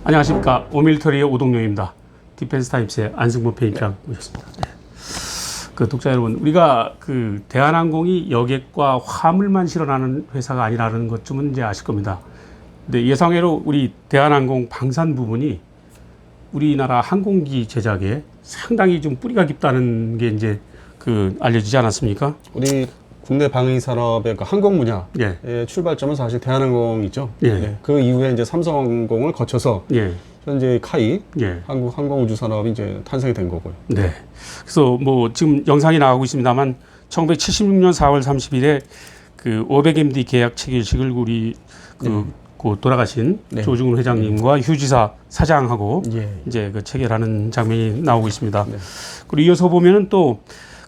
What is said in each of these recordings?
안녕하십니까. 오밀터리의 오동영입니다. 디펜스 타임스의 안승범 편집장 모셨습니다. 네. 그 독자 여러분, 우리가 그 대한항공이 여객과 화물만 실어나는 회사가 아니라는 것쯤은 이제 아실 겁니다. 근데 예상외로 우리 대한항공 방산 부분이 우리나라 항공기 제작에 상당히 좀 뿌리가 깊다는 게 이제 그 알려지지 않았습니까? 우리 국내 방위 산업의 그 항공 분야의 예. 출발점은 사실 대한항공이죠. 예. 네. 그 이후에 이제 삼성항공을 거쳐서 예. 현재 카이 예. 한국 항공우주 산업이 이제 탄생이 된 거고요. 네. 그래서 뭐 지금 영상이 나가고 있습니다만 1976년 4월 30일에 그 500MD 계약 체결식을 우리 그 돌아가신 네. 조중훈 회장님과 휴지사 사장하고 예. 이제 그 체결하는 장면이 나오고 있습니다. 네. 그리고 이어서 보면은 또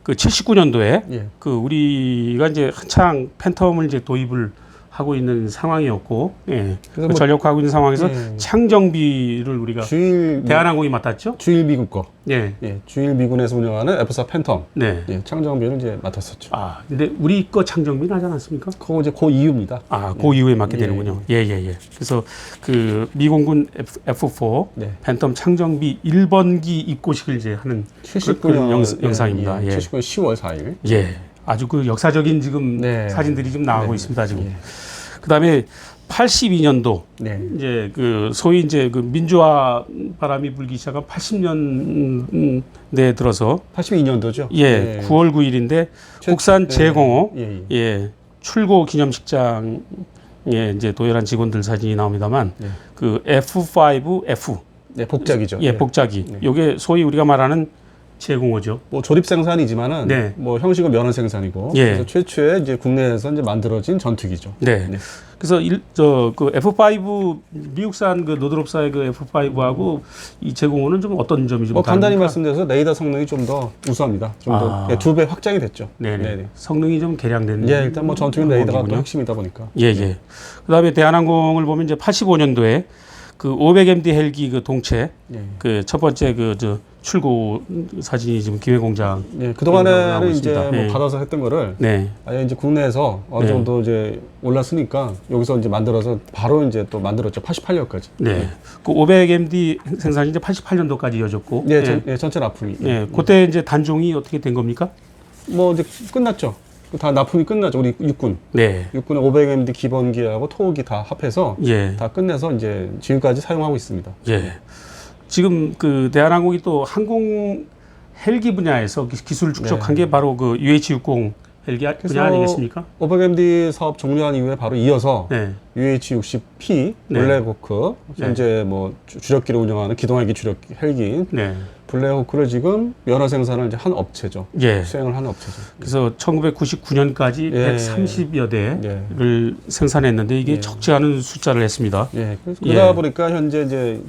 그 79년도에 예. 그 우리가 이제 한창 팬텀을 이제 도입을 하고 있는 상황이었고, 예. 그 뭐 전력하고 있는 상황에서 예. 창정비를 우리가 대한항공이 맡았죠. 주일 미국 거. 예. 예. 주일 미군에서 운영하는 F4 팬텀. 네. 예. 창정비를 이제 맡았었죠. 아, 근데 우리 거 창정비는 하지 않았습니까? 그거 이제 그 이유입니다. 아, 그 이후에 맡게 예. 되는군요. 예, 예, 예. 그래서 그 미공군 F4 네. 팬텀 창정비 1번기 입고식을 이제 하는 79년 영상입니다. 예. 79년 10월 4일. 예. 아주 그 역사적인 지금 네. 사진들이 좀 나오고 네. 있습니다, 지금. 예. 그다음에 82년도 네. 이제 그 소위 이제 그 민주화 바람이 불기 시작한 80년대에 들어서 82년도죠. 예, 9월 9일인데 국산 제05 예. 예, 출고 기념식장에 이제 도열한 직원들 사진이 나옵니다만 네. 그 F5F 네, 복작이죠. 예, 복자기. 요게 소위 우리가 말하는 제05죠. 뭐 조립 생산이지만은 네. 뭐 형식은 면허 생산이고 예. 그래서 최초에 이제 국내에서 이제 만들어진 전투기죠. 네. 네. 그래서 그 F5 미국산 그 노드롭사의 그 F5하고 이 제05는 좀 어떤 점이 좀 뭐 간단히 다릅니까? 말씀드려서 레이더 성능이 좀 더 우수합니다. 좀 더 아. 2배 확장이 됐죠. 네네. 네네. 성능이 좀 개량된. 예, 일단 뭐 전투기 레이더가 또 항공기군요. 핵심이다 보니까. 예, 예. 그다음에 대한항공을 보면 이제 85년도에 그 500MD 헬기 그 동체 예. 그 첫 번째 그 저 출고 사진이 지금 기획공장. 예, 나오고 그 동안에는 이제 있습니다. 뭐 예. 받아서 했던 거를 네. 아예 이제 국내에서 어느 네. 정도 이제 올랐으니까 여기서 이제 만들어서 바로 이제 또 만들었죠. 88년까지. 네. 그 500MD 생산이 이제 88년도까지 이어졌고. 예, 예. 전체 납품이. 예. 그때 이제 단종이 어떻게 된 겁니까? 뭐 이제 끝났죠. 다 납품이 끝났죠. 우리 육군. 네. 육군의 500MD 기본기하고 토호기 다 합해서 예. 다 끝내서 이제 지금까지 사용하고 있습니다. 예. 지금 그 대한항공이 또 항공 헬기 분야에서 기술 축적한 네. 게 바로 그 UH-60 헬기 분야 아니겠습니까? 500MD 사업 종료한 이후에 바로 이어서 네. UH-60P 네. 블랙호크 현재 뭐 주력기를 운영하는 기동헬기 주력 헬기인 네. 블랙호크를 지금 면허 생산을 이제 한 업체죠. 예. 수행을 한 업체죠. 그래서 1999년까지 예. 130여 대를 예. 생산했는데 이게 예. 적지 않은 숫자를 했습니다. 예. 그래서 예. 그러다 보니까 현재 이제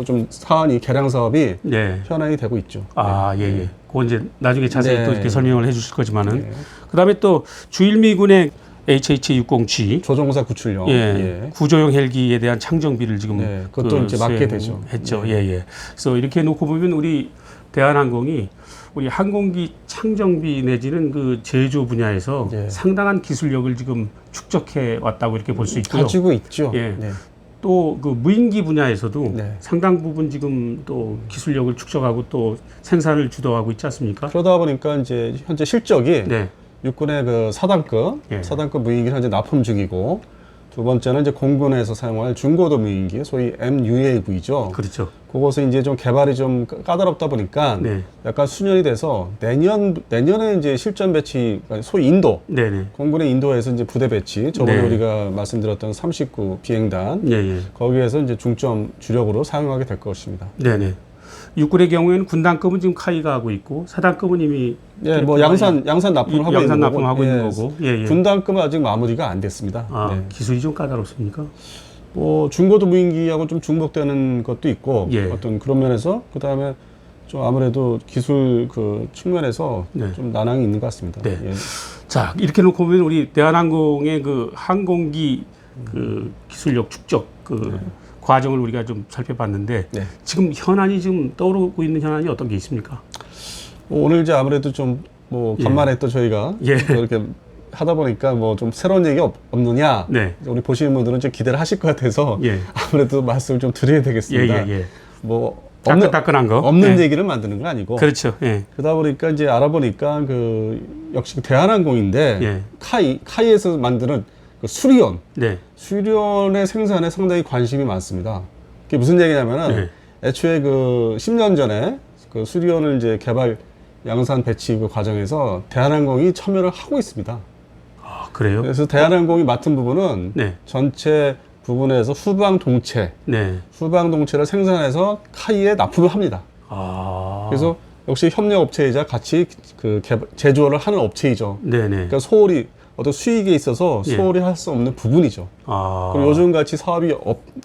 좀 사안이 개량 사업이 네. 현안이 되고 있죠. 아, 예, 예. 그건 이제 나중에 자세히 네. 또 이렇게 설명을 해 주실 거지만은. 네. 그 다음에 또 주일미군의 HH-60G. 조종사 구출용. 예. 구조용 헬기에 대한 창정비를 지금. 네, 그것도 이제 맡게 되죠. 했죠. 네. 예, 예. 그래서 이렇게 놓고 보면 우리 대한항공이 우리 항공기 창정비 내지는 그 제조 분야에서 예. 상당한 기술력을 지금 축적해 왔다고 이렇게 볼 수 있고요. 가지고 있죠. 예. 네. 또 그 무인기 분야에서도 네. 상당 부분 지금 또 기술력을 축적하고 또 생산을 주도하고 있지 않습니까? 그러다 보니까 이제 현재 실적이 네. 육군의 그 사단급, 예. 사단급 무인기를 현재 납품 중이고 두 번째는 이제 공군에서 사용할 중고도 무인기, 소위 MUAV죠. 그렇죠. 그것은 이제 좀 개발이 좀 까다롭다 보니까 네. 약간 수년이 돼서 내년에 이제 실전 배치, 소위 인도, 네네. 공군의 인도에서 이제 부대 배치, 저번에 네. 우리가 말씀드렸던 39 비행단, 예, 예. 거기에서 이제 중점 주력으로 사용하게 될 것입니다. 네네. 육군의 경우에는 군단급은 지금 카이가 하고 있고 사단급은 이미 예, 뭐 양산 납품을 하고 양산 있는 거고, 납품하고 있는 거고. 예, 예. 군단급은 아직 마무리가 안 됐습니다. 아, 네. 기술이 좀 까다롭습니까? 뭐 중고도 무인기하고 좀 중복되는 것도 있고 예. 어떤 그런 면에서 그 다음에 좀 아무래도 기술 그 측면에서 네. 좀 난항이 있는 것 같습니다. 네. 예. 자, 이렇게 놓고 보면 우리 대한항공의 그 항공기 그 기술력 축적 그 과정을 우리가 좀 살펴봤는데 네. 지금 현안이 지금 떠오르고 있는 현안이 어떤 게 있습니까? 오늘 이제 아무래도 좀 뭐 간만에 또 저희가 예. 또 이렇게 하다 보니까 뭐 좀 새로운 얘기 없느냐? 네. 우리 보시는 분들은 좀 기대를 하실 것 같아서 예. 아무래도 말씀을 좀 드려야 되겠습니다. 예. 뭐 따끈따끈한 거. 없는 예. 얘기를 만드는 건 아니고. 그렇죠. 예. 그러다 보니까 이제 알아보니까 그 역시 대한항공인데 예. 카이에서 만드는 그 수리온, 네. 수리온의 생산에 상당히 관심이 많습니다. 그게 무슨 얘기냐면은 네. 애초에 그 10년 전에 그 수리온을 이제 개발 양산 배치 그 과정에서 대한항공이 참여를 하고 있습니다. 아, 그래요? 그래서 대한항공이 맡은 부분은 네. 전체 부분에서 후방 동체를 네. 생산해서 카이에 납품을 합니다. 아. 그래서 역시 협력 업체이자 같이 그 제조를 하는 업체이죠. 네네. 그러니까 소홀히 어떤 수익에 있어서 예. 소홀히 할 수 없는 부분이죠. 아. 그리고 요즘 같이 사업이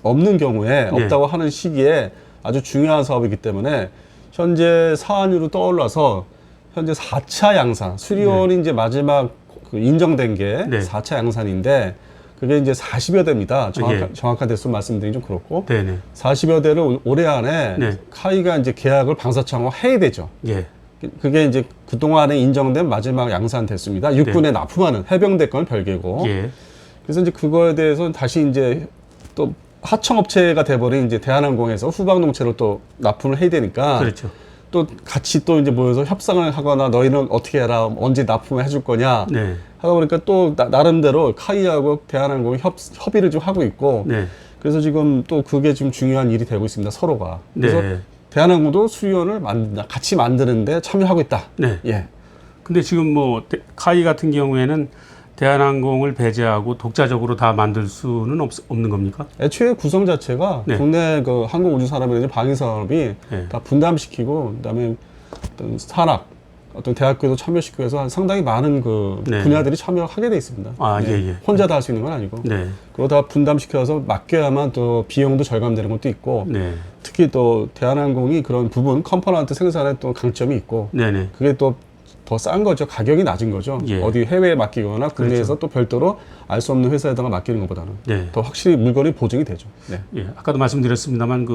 없는 경우에 네. 없다고 하는 시기에 아주 중요한 사업이기 때문에 현재 사안으로 떠올라서 현재 4차 양산 수리온이 이제 마지막 그 인정된 게 네. 4차 양산인데 그게 이제 40여 대입니다. 예. 정확한 대수 말씀드리기 좀 그렇고 네네. 40여 대를 올해 안에 네. 카이가 이제 계약을 방사청과 해야 되죠. 예. 그게 이제 그동안에 인정된 마지막 양산 됐습니다. 육군에 납품하는 해병대 건 별개고. 예. 그래서 이제 그거에 대해서 다시 이제 또 하청업체가 돼버린 이제 대한항공에서 후방동체를 또 납품을 해야 되니까. 그렇죠. 또 같이 또 이제 모여서 협상을 하거나 너희는 어떻게 해라, 언제 납품을 해줄 거냐. 네. 하다 보니까 또 나름대로 카이하고 대한항공이 협의를 좀 하고 있고. 네. 그래서 지금 또 그게 좀 중요한 일이 되고 있습니다. 서로가. 그래서 네. 대한항공도 수리온을 같이 만드는데 참여하고 있다. 네. 예. 근데 지금 뭐 카이 같은 경우에는 대한항공을 배제하고 독자적으로 다 만들 수는 없는 겁니까? 애초에 구성 자체가 네. 국내 그 항공우주산업이나 방위산업이 네. 다 분담시키고 그다음에 어떤 산학, 어떤 대학교도 참여시키고 해서 상당히 많은 그 네. 분야들이 참여하게 돼 있습니다. 아, 네. 예. 혼자 다 할 수 있는 건 아니고. 네. 그거 다 분담시켜서 맡겨야만 또 비용도 절감되는 것도 있고 네. 특히 또 대한항공이 그런 부분 컴포넌트 생산에 또 강점이 있고 네네. 그게 또 더 싼 거죠. 가격이 낮은 거죠. 예. 어디 해외에 맡기거나 국내에서 그렇죠. 또 별도로 알 수 없는 회사에다가 맡기는 것보다는 네. 더 확실히 물건이 보증이 되죠. 네. 예. 아까도 말씀드렸습니다만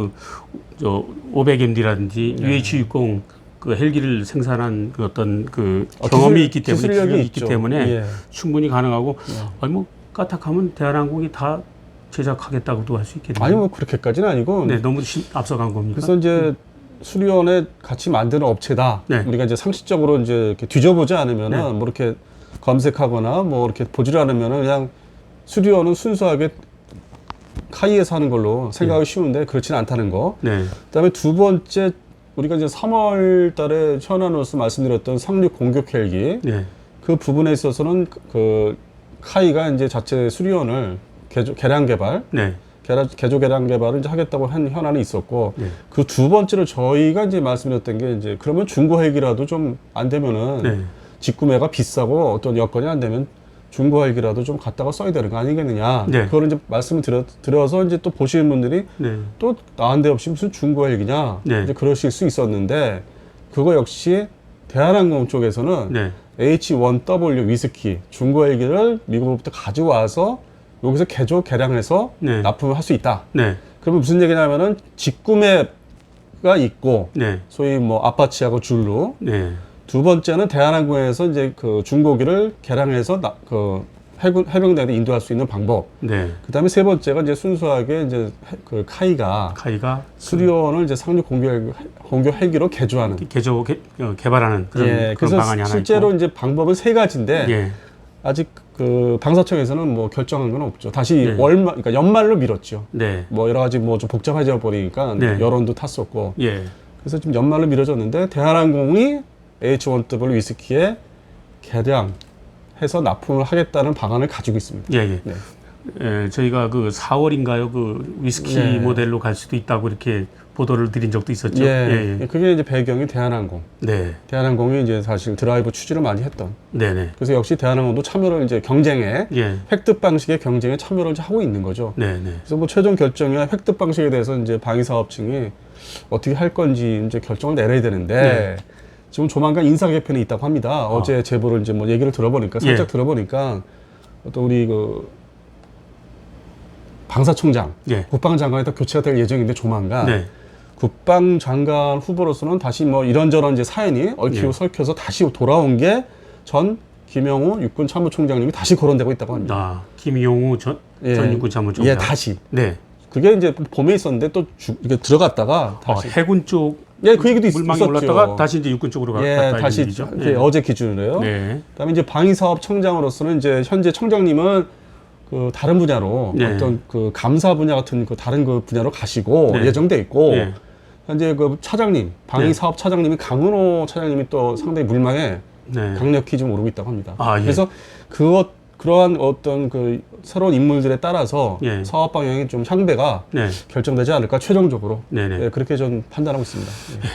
저 500MD라든지 네. UH-60 그 헬기를 생산한 그 어떤 그 경험이 있기 때문에 기술력이 있기 때문에 예. 충분히 가능하고 네. 아니 뭐 까딱하면 대한항공이 다 제작하겠다고도 할 수 있겠네요. 아니 뭐 그렇게까지는 아니고 네, 너무 앞서간 겁니까? 그래서 이제 수리온에 같이 만드는 업체다. 네. 우리가 이제 상식적으로 이제 이렇게 뒤져보지 않으면은 네. 뭐 이렇게 검색하거나 뭐 이렇게 보지를 않으면은 그냥 수리온은 순수하게 카이에서 하는 걸로 생각하기 쉬운데 그렇지는 않다는 거. 네. 그다음에 두 번째 우리가 이제 3월 달에 현안으로서 말씀드렸던 상륙 공격 헬기 네. 그 부분에 있어서는 그 카이가 이제 자체 수리온을 개량 개발 네. 개조 개량 개발을 이제 하겠다고 한 현안이 있었고 네. 그 두 번째로 저희가 이제 말씀드렸던 게 이제 그러면 중고 헬기라도 좀 안 되면은 네. 직구매가 비싸고 어떤 여건이 안 되면 중고 헬기라도 좀 갖다가 써야 되는 거 아니겠느냐. 네. 그걸 이제 말씀을 드려서 이제 또 보시는 분들이 네. 또 나한데없이 무슨 중고 헬기냐. 네. 이제 그러실 수 있었는데 그거 역시 대한항공 쪽에서는 네. H1W 위스키 중고 헬기를 미국으로부터 가져와서 여기서 개조 개량해서 네. 납품을 할 수 있다. 네. 그러면 무슨 얘기냐면은 직구매가 있고 네. 소위 뭐 아파치하고 줄로 네. 두 번째는 대한항공에서 이제 그 중고기를 개량해서 그 해병대에 인도할 수 있는 방법. 네. 그다음에 세 번째가 이제 순수하게 이제 그 카이가 수리온을 이제 상륙 공격 헬기로 개조하는. 개발하는 그런, 예, 그런 그래서 방안이 하나 실제로 있고. 이제 방법은 세 가지인데 예. 아직 그 방사청에서는 뭐 결정한 건 없죠. 다시 네. 그러니까 연말로 미뤘죠. 네. 뭐 여러 가지 뭐 좀 복잡해져 버리니까 네. 여론도 탔었고. 예. 그래서 지금 연말로 미뤄졌는데 대한항공이 H1W 위스키에 개량해서 납품을 하겠다는 방안을 가지고 있습니다. 예, 예. 네. 예, 저희가 그 4월인가요? 그 위스키 네. 모델로 갈 수도 있다고 이렇게 보도를 드린 적도 있었죠. 예, 그게 이제 배경이 대한항공. 네. 대한항공이 이제 사실 드라이브 취지를 많이 했던. 네네. 그래서 역시 대한항공도 참여를 이제 경쟁에 예. 획득 방식의 경쟁에 참여를 이제 하고 있는 거죠. 네네. 그래서 뭐 최종 결정이나 획득 방식에 대해서 이제 방위사업청이 어떻게 할 건지 이제 결정을 내려야 되는데 네. 지금 조만간 인사 개편이 있다고 합니다. 어제 제보를 이제 뭐 얘기를 들어보니까 살짝 예. 들어보니까 어떤 우리 그 방사총장, 예. 국방장관이 또 교체가 될 예정인데 조만간 네. 국방장관 후보로서는 다시 뭐 이런저런 이제 사연이 얽히고 예. 설켜서 다시 돌아온 게 전 김영우 육군 참모총장님이 다시 거론되고 있다고 합니다. 아, 김용우 전 육군 참모총장. 예, 다시. 네. 그게 이제 봄에 있었는데 또 이게 들어갔다가 다시. 해군 쪽 예, 그 얘기도 물망이 있었죠. 올랐다가 다시 이제 육군 쪽으로 예, 갔다 다시 얘기죠. 이렇게 어제 기준으로요. 네. 그다음에 이제 방위사업청장으로서는 이제 현재 청장님은 그 다른 분야로 네. 어떤 그 감사 분야 같은 그 다른 그 분야로 가시고 네. 예정돼 있고 네. 현재 그 차장님 방위사업 차장님이 강은호 차장님이 또 상당히 물망에 네. 강력히 좀 오르고 있다고 합니다. 아, 예. 그래서 그러한 어떤 그 새로운 인물들에 따라서 예. 사업 방향이 좀 향배가 네. 결정되지 않을까 최종적으로 네네. 예, 그렇게 좀 판단하고 있습니다. 예.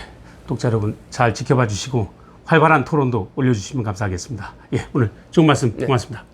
독자 여러분 잘 지켜봐 주시고 활발한 토론도 올려주시면 감사하겠습니다. 예, 오늘 좋은 말씀 고맙습니다.